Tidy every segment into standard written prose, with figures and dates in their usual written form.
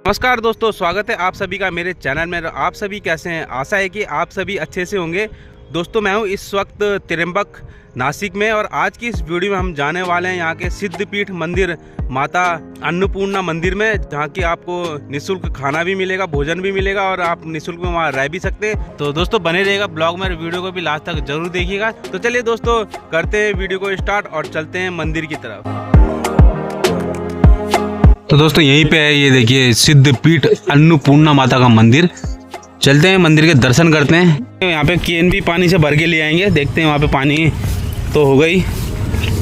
नमस्कार दोस्तों, स्वागत है आप सभी का मेरे चैनल में। आप सभी कैसे हैं? आशा है कि आप सभी अच्छे से होंगे। दोस्तों मैं हूं इस वक्त त्र्यंबक नासिक में और आज की इस वीडियो में हम जाने वाले हैं यहाँ के सिद्धपीठ मंदिर माता अन्नपूर्णा मंदिर में, जहाँ की आपको निःशुल्क खाना भी मिलेगा, भोजन भी मिलेगा और आप निःशुल्क में वहाँ रह भी सकते हैं। तो दोस्तों बने रहेगा ब्लॉग में, वीडियो को भी लास्ट तक जरूर देखिएगा। तो चलिए दोस्तों करते हैं वीडियो को स्टार्ट और चलते हैं मंदिर की तरफ। तो दोस्तों यहीं पे है, ये देखिए सिद्धपीठ अन्नपूर्णा माता का मंदिर। चलते हैं मंदिर के दर्शन करते हैं। यहाँ पे केन भी पानी से भर के ले आएंगे, देखते हैं वहाँ पे पानी तो हो गई।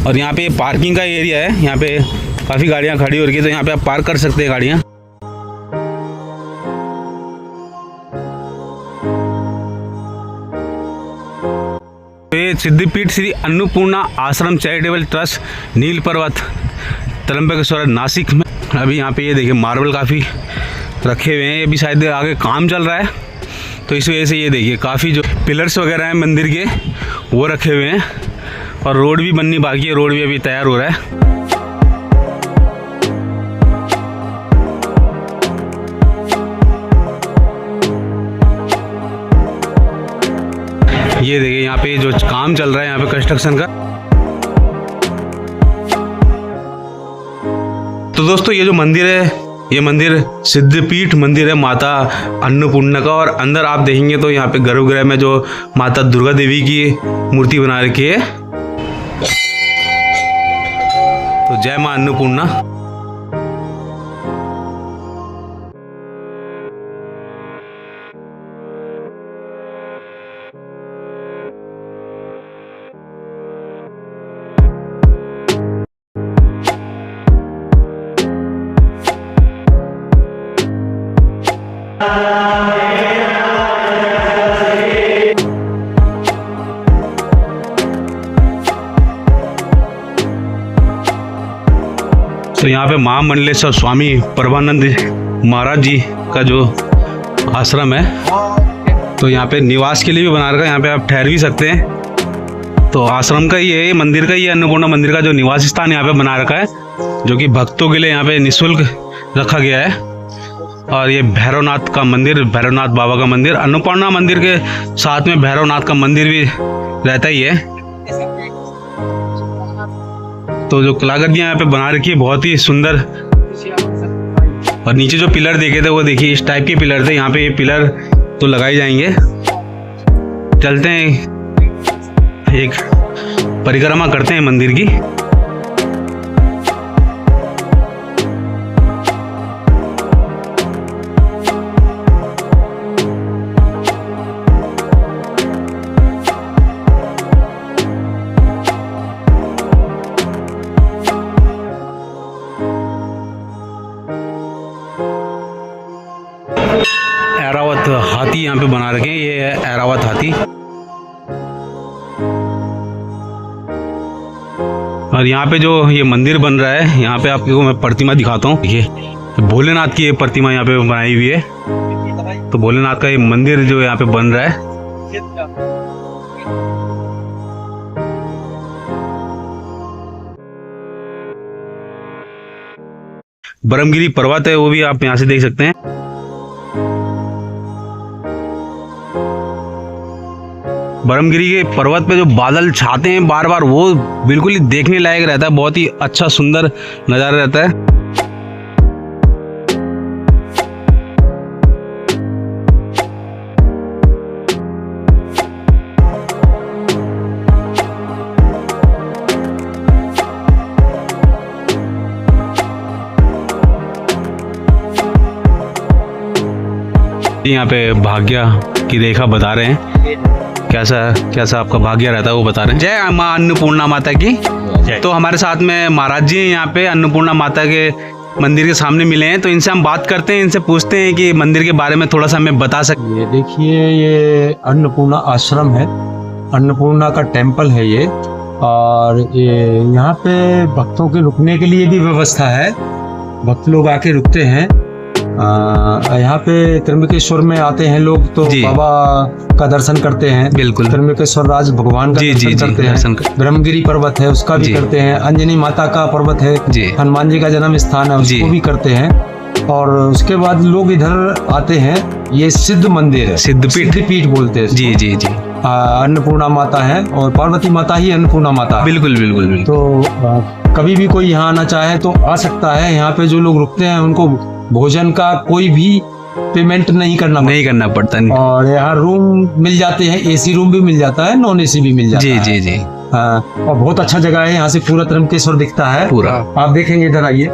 और यहाँ पे पार्किंग का एरिया है, यहाँ पे काफ़ी गाड़ियाँ खड़ी हो रही है, तो यहाँ पे आप पार्क कर सकते हैं गाड़ियाँ। ये सिद्धपीठ श्री अन्नपूर्णा आश्रम चैरिटेबल ट्रस्ट नील पर्वत त्र्यंबकेश्वर नासिक में। अभी यहाँ पे ये देखिए मार्बल काफ़ी रखे हुए हैं, ये भी शायद आगे काम चल रहा है, तो इस वजह से ये देखिए काफ़ी जो पिलर्स वगैरह हैं मंदिर के वो रखे हुए हैं। और रोड भी बननी बाकी है, रोड भी अभी तैयार हो रहा है। ये देखिए यहाँ पे जो काम चल रहा है यहाँ पे कंस्ट्रक्शन का। तो दोस्तों ये जो मंदिर है, ये मंदिर सिद्धपीठ मंदिर है माता अन्नपूर्णा का। और अंदर आप देखेंगे तो यहाँ पे गर्भगृह में जो माता दुर्गा देवी की मूर्ति बना रखी है। तो जय मां अन्नपूर्णा। तो यहाँ पे महामंडलेश्वर स्वामी परमानंद महाराज जी का जो आश्रम है, तो यहाँ पे निवास के लिए भी बना रखा है, यहाँ पे आप ठहर भी सकते हैं। तो आश्रम का ही है, मंदिर का ही है, अन्नपूर्णा मंदिर का जो निवास स्थान यहाँ पे बना रखा है, जो कि भक्तों के लिए यहाँ पे निःशुल्क रखा गया है। और ये भैरवनाथ का मंदिर, भैरवनाथ बाबा का मंदिर, अन्नपूर्णा मंदिर के साथ में भैरवनाथ का मंदिर भी रहता ही है। तो जो कलाकृतियाँ यहाँ पे बना रखी है बहुत ही सुंदर। और नीचे जो पिलर देखे थे वो देखिए इस टाइप के पिलर थे, यहाँ पे ये पिलर तो लगाए जाएंगे। चलते हैं, एक परिक्रमा करते हैं मंदिर की। ऐरावत हाथी यहाँ पे बना रखे हैं, ये है ऐरावत हाथी। और यहाँ पे जो ये मंदिर बन रहा है, यहाँ पे आपको मैं प्रतिमा दिखाता हूँ। देखिए भोलेनाथ की ये प्रतिमा यहाँ पे बनाई हुई है। तो भोलेनाथ का ये मंदिर जो यहाँ पे बन रहा है। ब्रह्मगिरी पर्वत है, वो भी आप यहाँ से देख सकते हैं। ब्रह्मगिरी के पर्वत पे जो बादल छाते हैं बार बार, वो बिल्कुल ही देखने लायक रहता है, बहुत ही अच्छा सुंदर नज़ारा रहता है। यहाँ पे भाग्य की रेखा बता रहे हैं, कैसा आपका भाग्य रहता है वो बता रहे हैं। जय मां अन्नपूर्णा माता की। तो हमारे साथ में महाराज जी यहाँ पे अन्नपूर्णा माता के मंदिर के सामने मिले हैं, तो इनसे हम बात करते हैं, इनसे पूछते हैं कि मंदिर के बारे में थोड़ा सा हमें बता सकते। ये देखिए, ये अन्नपूर्णा आश्रम है, अन्नपूर्णा का टेम्पल है ये। और ये यहाँ पे भक्तों के रुकने के लिए भी व्यवस्था है, भक्त लोग आके रुकते हैं। यहाँ पे त्र्यंबकेश्वर में आते हैं लोग तो बाबा का दर्शन करते हैं। बिल्कुल, त्र्यंबकेश्वर राज भगवान का दर्शन करते हैं। ब्रह्मगिरी पर्वत है उसका भी करते हैं। अंजनी माता का पर्वत है, हनुमान जी का जन्म स्थान है, उसको भी करते हैं। और उसके बाद लोग इधर आते हैं। ये सिद्ध मंदिर है, सिद्धपीठ बोलते हैं। जी जी जी, अन्नपूर्णा माता है और पार्वती माता ही अन्नपूर्णा माता है। बिल्कुल बिल्कुल बिल्कुल। तो कभी भी कोई यहाँ आना चाहे तो आ सकता है। यहाँ पे जो लोग रुकते हैं उनको भोजन का कोई भी पेमेंट नहीं करना पड़ता। और यहाँ रूम मिल जाते हैं, एसी रूम भी मिल जाता है, नॉन एसी भी मिल जाता है। जी जी जी। हाँ, और बहुत अच्छा जगह है। यहाँ से पूरा त्र्यंबकेश्वर दिखता है पूरा। आप देखेंगे, इधर आइए,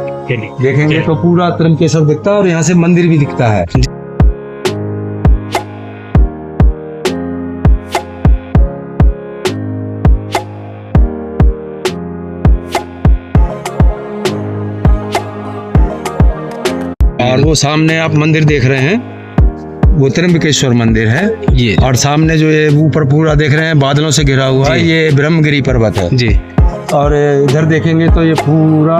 देखेंगे तो पूरा त्र्यंबकेश्वर दिखता है और यहाँ से मंदिर भी दिखता है। और वो सामने आप मंदिर देख रहे हैं, वो त्र्यंबकेश्वर मंदिर है ये। और सामने जो ये ऊपर पूरा देख रहे हैं बादलों से घिरा हुआ है, ये ब्रह्मगिरी पर्वत है जी। और इधर देखेंगे तो ये पूरा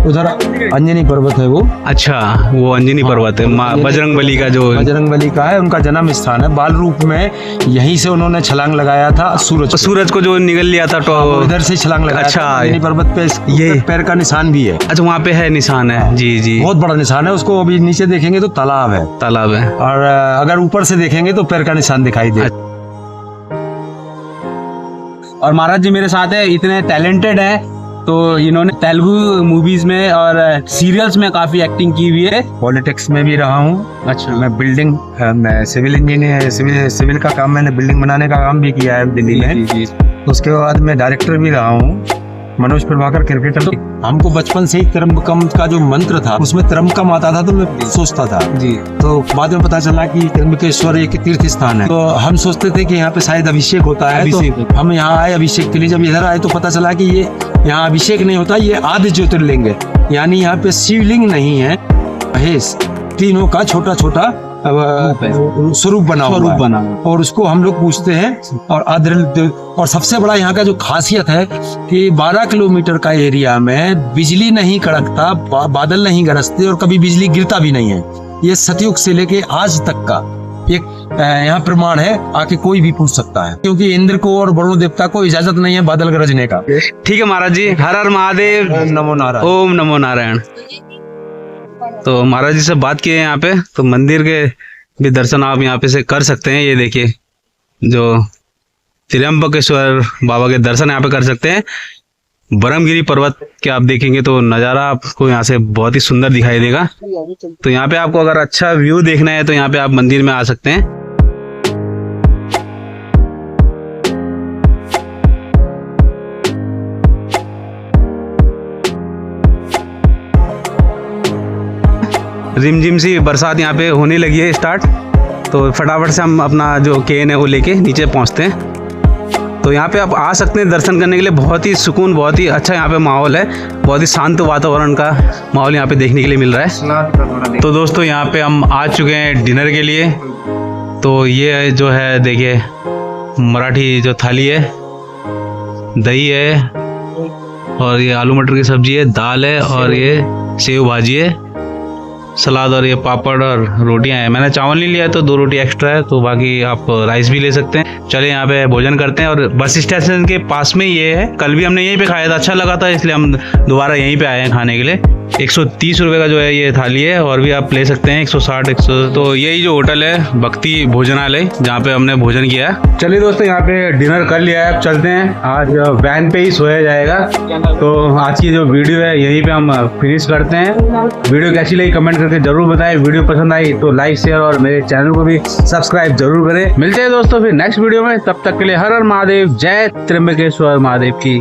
उधर अंजनी पर्वत है वो। अच्छा, वो अंजनी पर्वत है, माँ बजरंगबली का जो बजरंगबली का है, उनका जन्म स्थान है। बाल रूप में यहीं से उन्होंने छलांग लगाया था सूरज को जो निगल लिया था, तो इधर से छलांग लगाया। अच्छा, अंजनी पर्वत पे ये पैर का निशान भी है। अच्छा, वहाँ पे है निशान है। जी जी, बहुत बड़ा निशान है। उसको अभी नीचे देखेंगे तो तालाब है और अगर ऊपर से देखेंगे तो पैर का निशान दिखाई दे। और महाराज जी मेरे साथ है, इतने टैलेंटेड है, तो इन्होंने तेलुगु मूवीज में और सीरियल्स में काफी एक्टिंग की हुई है। पॉलिटिक्स में भी रहा हूँ। अच्छा, मैं बिल्डिंग, मैं सिविल इंजीनियर, सिविल का काम, मैंने बिल्डिंग बनाने का काम भी किया है दिल्ली में। उसके बाद मैं डायरेक्टर भी रहा हूँ। मनोज प्रभाकर क्रिकेटर। तो हमको बचपन से ही त्र्यंबकम का जो मंत्र था उसमें त्र्यंबकम आता था, तो मैं सोचता था जी। तो बाद में पता चला कि त्र्यंबकेश्वर एक तीर्थ स्थान है, तो हम सोचते थे कि यहाँ पे शायद अभिषेक होता है। तो हम यहाँ आए अभिषेक के लिए। जब इधर आए तो पता चला कि ये यहाँ अभिषेक नहीं होता, ये आदि ज्योतिर्लिंग है। यानी यहाँ पे शिवलिंग नहीं है, महेश तीनों का छोटा छोटा स्वरूप बना हुआ है। और उसको हम लोग पूछते हैं। और सबसे बड़ा यहाँ का जो खासियत है कि 12 किलोमीटर का एरिया में बिजली नहीं कड़कता, बादल नहीं गरजते और कभी बिजली गिरता भी नहीं है। ये सतयुग से लेके आज तक का एक यहाँ प्रमाण है, आके कोई भी पूछ सकता है, क्योंकि इंद्र को और वरुण देवता को इजाजत नहीं है बादल गरजने का। ठीक है महाराज जी, हर हर महादेव, नमो नारायण, ओम नमो नारायण। तो महाराज जी से बात किए यहाँ पे, तो मंदिर के भी दर्शन आप यहाँ पे से कर सकते हैं। ये देखिए, जो त्र्यंबकेश्वर बाबा के दर्शन यहाँ पे कर सकते हैं। ब्रह्मगिरी पर्वत के आप देखेंगे तो नज़ारा आपको यहाँ से बहुत ही सुंदर दिखाई देगा। तो यहाँ पे आपको अगर अच्छा व्यू देखना है तो यहाँ पे आप मंदिर में आ सकते हैं। रिमझिम सी बरसात यहाँ पे होने लगी है स्टार्ट, तो फटाफट से हम अपना जो केन है वो लेके नीचे पहुँचते हैं। तो यहाँ पे आप आ सकते हैं दर्शन करने के लिए। बहुत ही सुकून, बहुत ही अच्छा यहाँ पे माहौल है, बहुत ही शांत वातावरण का माहौल यहाँ पे देखने के लिए मिल रहा है। तो दोस्तों यहाँ पे हम आ चुके हैं डिनर के लिए। तो ये जो है देखिए, मराठी जो थाली है, दही है और ये आलू मटर की सब्जी है, दाल है और ये सेव भाजी है, सलाद और ये पापड़ और रोटियां हैं। मैंने चावल नहीं लिया है तो 2 रोटी एक्स्ट्रा है, तो बाकी आप राइस भी ले सकते हैं। चलिए यहाँ पे भोजन करते हैं। और बस स्टेशन के पास में ये है, कल भी हमने यहीं पे खाया था, अच्छा लगा था, इसलिए हम दोबारा यहीं पे आए हैं खाने के लिए। 130 रुपये का जो है ये थाली है, और भी आप ले सकते हैं 160 100। तो यही जो होटल है भक्ति भोजनालय, जहाँ पे हमने भोजन किया है। चलिए दोस्तों, यहाँ पे डिनर कर लिया है, अब चलते हैं। आज वैन पे ही सोया जाएगा। तो आज की जो वीडियो है यहीं पे हम फिनिश करते हैं। वीडियो कैसी लगी कमेंट करके जरूर बताएं। वीडियो पसंद आई तो लाइक शेयर और मेरे चैनल को भी सब्सक्राइब जरूर करें। मिलते हैं दोस्तों फिर नेक्स्ट वीडियो में, तब तक के लिए हर हर महादेव, जय त्र्यंबकेश्वर महादेव की।